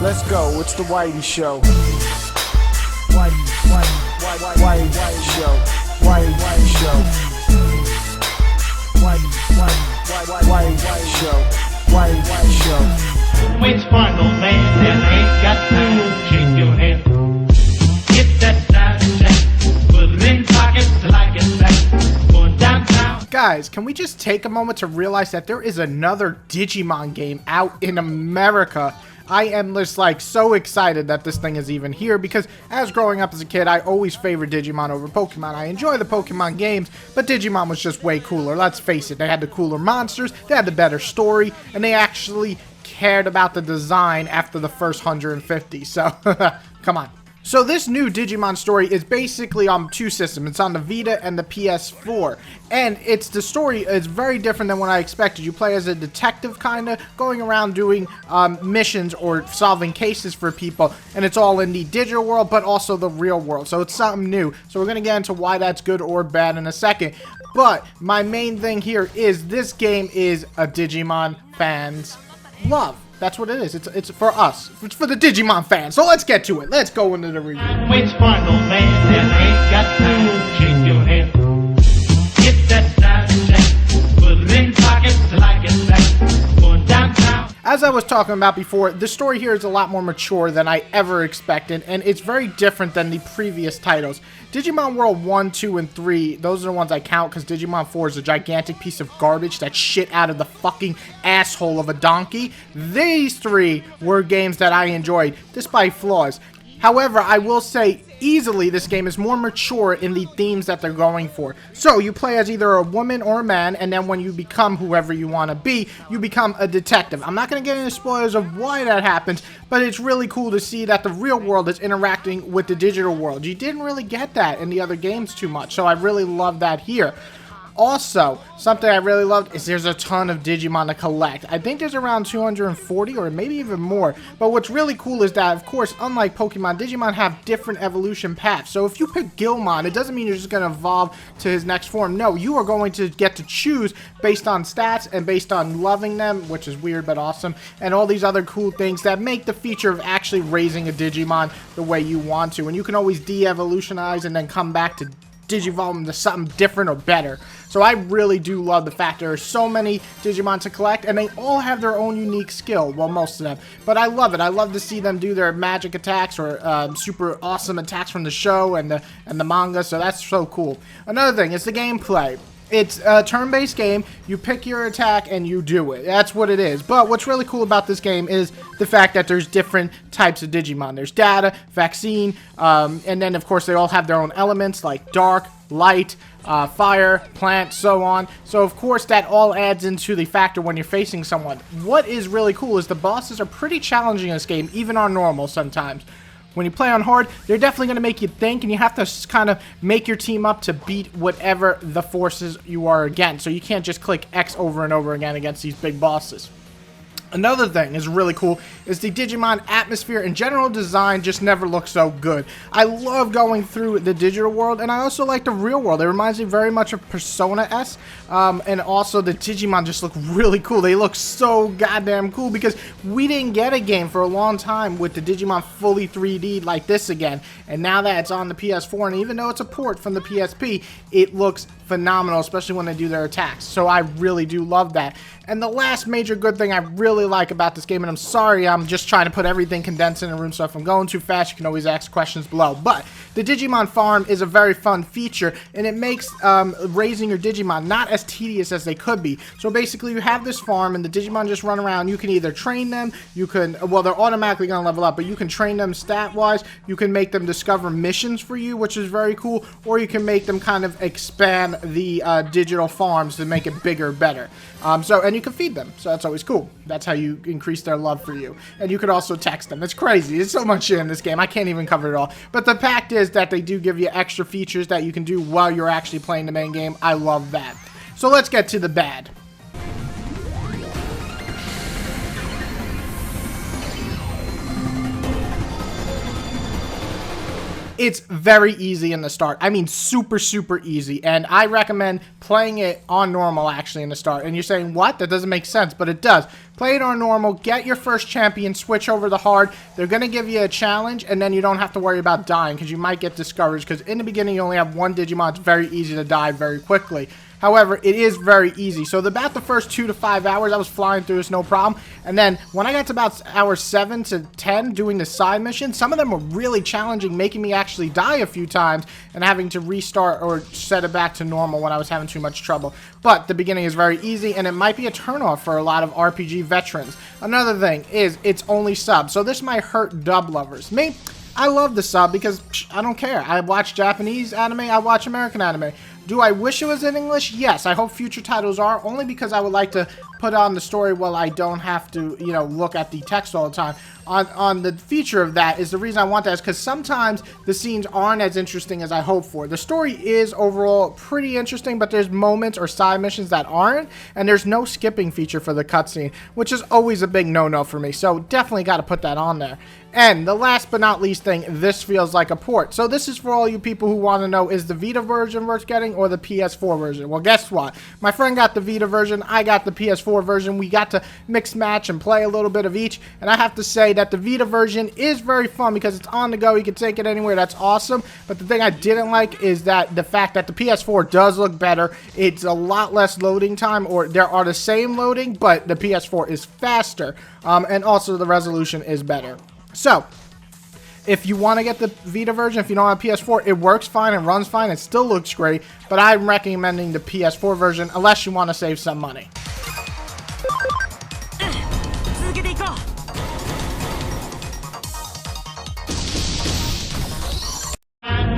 Let's go, it's the Whitey Show. Whitey Show. Whitey Show. Whitey Show. Whitey Show. Waits for no man that ain't got time to shake your hand. Get that side check, put it in pockets till I get back. Going downtown. Guys, can we just take a moment to realize that there is another Digimon game out in America? I am just like so excited that this thing is even here because as growing up as a kid, I always favored Digimon over Pokemon. I enjoy the Pokemon games, but Digimon was just way cooler. Let's face it, they had the cooler monsters, they had the better story, and they actually cared about the design after the first 150. So, come on. So this new Digimon story is basically on two systems. It's on the Vita and the PS4. And the story is very different than what I expected. You play as a detective kind of, going around doing missions or solving cases for people. And it's all in the digital world, but also the real world. So it's something new. So we're going to get into why that's good or bad in a second. But my main thing here is this game is a Digimon fan's love. That's what it is. It's for us. It's for the Digimon fans. So let's get to it. Let's go into the review. Waits for no man that ain't got time to shake your hand. Get that side check, put it in pockets till I get back. Going downtown. As I was talking about before, the story here is a lot more mature than I ever expected, and it's very different than the previous titles. Digimon World 1, 2, and 3, those are the ones I count because Digimon 4 is a gigantic piece of garbage that shit out of the fucking asshole of a donkey. These three were games that I enjoyed, despite flaws. However, I will say easily this game is more mature in the themes that they're going for. So you play as either a woman or a man, and then when you become whoever you want to be, you become a detective. I'm not going to get into spoilers of why that happens, but it's really cool to see that the real world is interacting with the digital world. You didn't really get that in the other games too much, so I really love that here. Also, something I really loved is there's a ton of Digimon to collect. I think there's around 240 or maybe even more. But what's really cool is that, of course, unlike Pokemon, Digimon have different evolution paths. So if you pick Gilmon, it doesn't mean you're just going to evolve to his next form. No, you are going to get to choose based on stats and based on loving them, which is weird but awesome, and all these other cool things that make the feature of actually raising a Digimon the way you want to. And you can always de-evolutionize and then come back to Digivolve into something different or better. So I really do love the fact there are so many Digimon to collect, and they all have their own unique skill. Well, most of them. But I love it. I love to see them do their magic attacks or super awesome attacks from the show and the manga. So that's so cool. Another thing is the gameplay. It's a turn-based game. You pick your attack and you do it. That's what it is. But what's really cool about this game is the fact that there's different types of Digimon. There's Data, Vaccine, and then of course they all have their own elements like dark, light, fire, plant, so on. So of course that all adds into the factor when you're facing someone. What is really cool is the bosses are pretty challenging in this game, even on normal sometimes. When you play on hard, they're definitely going to make you think, and you have to kind of make your team up to beat whatever the forces you are against. So you can't just click X over and over again against these big bosses. Another thing is really cool is the Digimon Atmosphere and general design just never looks so good. I love going through the digital world, and I also like the real world. It reminds me very much of Persona-S, and also the Digimon just look really cool. They look so goddamn cool because we didn't get a game for a long time with the Digimon fully 3D like this again, and now that it's on the PS4, and even though it's a port from the PSP, it looks phenomenal, especially when they do their attacks. So I really do love that. And the last major good thing I really like about this game, and I'm sorry, I'm just trying to put everything condensed in a room, so if I'm going too fast, you can always ask questions below. But the Digimon Farm is a very fun feature, and it makes raising your Digimon not as tedious as they could be. So basically, you have this farm, and the Digimon just run around. You can either train them, you can, well, they're automatically going to level up, but you can train them stat-wise, you can make them discover missions for you, which is very cool, or you can make them kind of expand the digital farms to make it bigger, better. And you can feed them, so that's always cool. That's how you increase their love for you. And you could also text them. It's crazy. There's so much shit in this game. I can't even cover it all. But the fact is that they do give you extra features that you can do while you're actually playing the main game. I love that. So let's get to the bad. It's very easy in the start. I mean, super, super easy. And I recommend playing it on normal, actually, in the start. And you're saying, what? That doesn't make sense. But it does. Play it on normal, get your first champion, switch over to hard. They're going to give you a challenge, and then you don't have to worry about dying because you might get discouraged because in the beginning you only have one Digimon. It's very easy to die very quickly. However, it is very easy. So about the first 2 to 5 hours, I was flying through this no problem. And then when I got to about hours 7 to 10 doing the side missions, some of them were really challenging, making me actually die a few times and having to restart or set it back to normal when I was having too much trouble. But the beginning is very easy, and it might be a turnoff for a lot of RPG veterans. Another thing is it's only sub. So this might hurt dub lovers. Me, I love the sub because I don't care. I watch Japanese anime, I watch American anime. Do I wish it was in English? Yes, I hope future titles are, only because I would like to put on the story while I don't have to, you know, look at the text all the time. On the feature of that is the reason I want that is because sometimes the scenes aren't as interesting as I hope for. The story is overall pretty interesting, but there's moments or side missions that aren't, and there's no skipping feature for the cutscene, which is always a big no-no for me, so definitely got to put that on there. And the last but not least thing, this feels like a port. So this is for all you people who want to know, is the Vita version worth getting or the PS4 version? Well, guess what? My friend got the Vita version, I got the PS4 version. We got to mix match and play a little bit of each, and I have to say that the Vita version is very fun because it's on the go. You can take it anywhere. That's awesome. But the thing I didn't like is that the fact that the PS4 does look better. It's a lot less loading time, or there are the same loading, but the PS4 is faster, and also the resolution is better. So, if you want to get the Vita version, if you don't have PS4, it works fine and runs fine. It still looks great, but I'm recommending the PS4 version unless you want to save some money.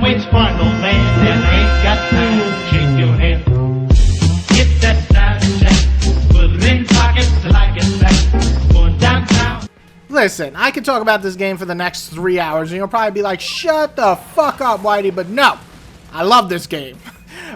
Waits for no man and ain't got time to shake your head. Get that Snapchat, put it in pockets like it's back. Going downtown. Listen, I could talk about this game for the next 3 hours, and you'll probably be like, shut the fuck up, Whitey, but no, I love this game.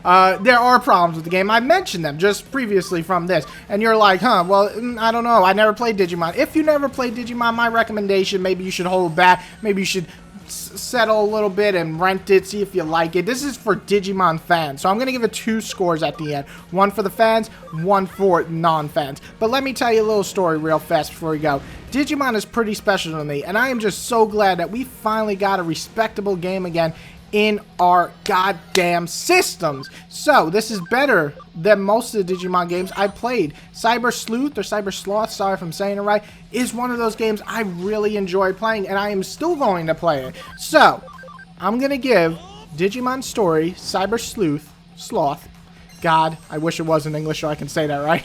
There are problems with the game. I mentioned them just previously from this, and you're like, huh, well, I don't know, I never played Digimon. If you never played Digimon, my recommendation, maybe you should hold back, maybe you should settle a little bit and rent it, see if you like it. This is for Digimon fans, so I'm going to give it 2 scores at the end. 1 for the fans, 1 for non-fans. But let me tell you a little story real fast before we go. Digimon is pretty special to me, and I am just so glad that we finally got a respectable game again in our goddamn systems. So, this is better than most of the Digimon games I played. Cyber Sleuth, or Cyber Sloth, sorry if I'm saying it right, is one of those games I really enjoy playing, and I am still going to play it. So, I'm going to give Digimon Story, Cyber Sloth, God, I wish it was in English so I can say that right,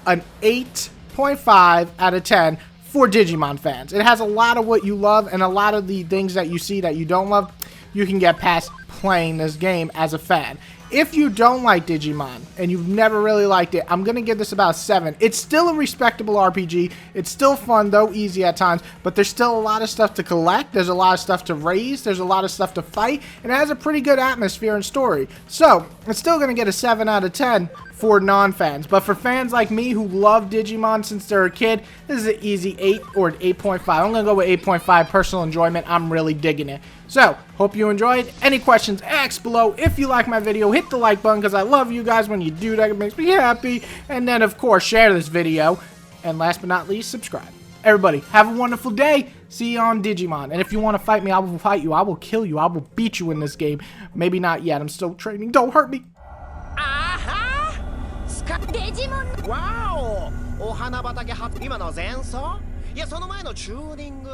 an 8.5 out of 10 for Digimon fans. It has a lot of what you love, and a lot of the things that you see that you don't love, you can get past playing this game as a fan. If you don't like Digimon and you've never really liked it, I'm going to give this about 7. It's still a respectable RPG. It's still fun, though easy at times, but there's still a lot of stuff to collect. There's a lot of stuff to raise. There's a lot of stuff to fight, and it has a pretty good atmosphere and story. So, it's still going to get a 7 out of 10 for non-fans. But for fans like me who love Digimon since they're a kid, this is an easy 8 or 8.5. I'm going to go with 8.5 personal enjoyment. I'm really digging it. So, hope you enjoyed. Any questions, ask below. If you like my video, hit the like button because I love you guys. When you do that, it makes me happy. And then, of course, share this video. And last but not least, subscribe. Everybody, have a wonderful day. See you on Digimon. And if you want to fight me, I will fight you. I will kill you. I will beat you in this game. Maybe not yet. I'm still training. Don't hurt me. Aha! デジモンわおお花畑は今の前奏いやその前のチューニング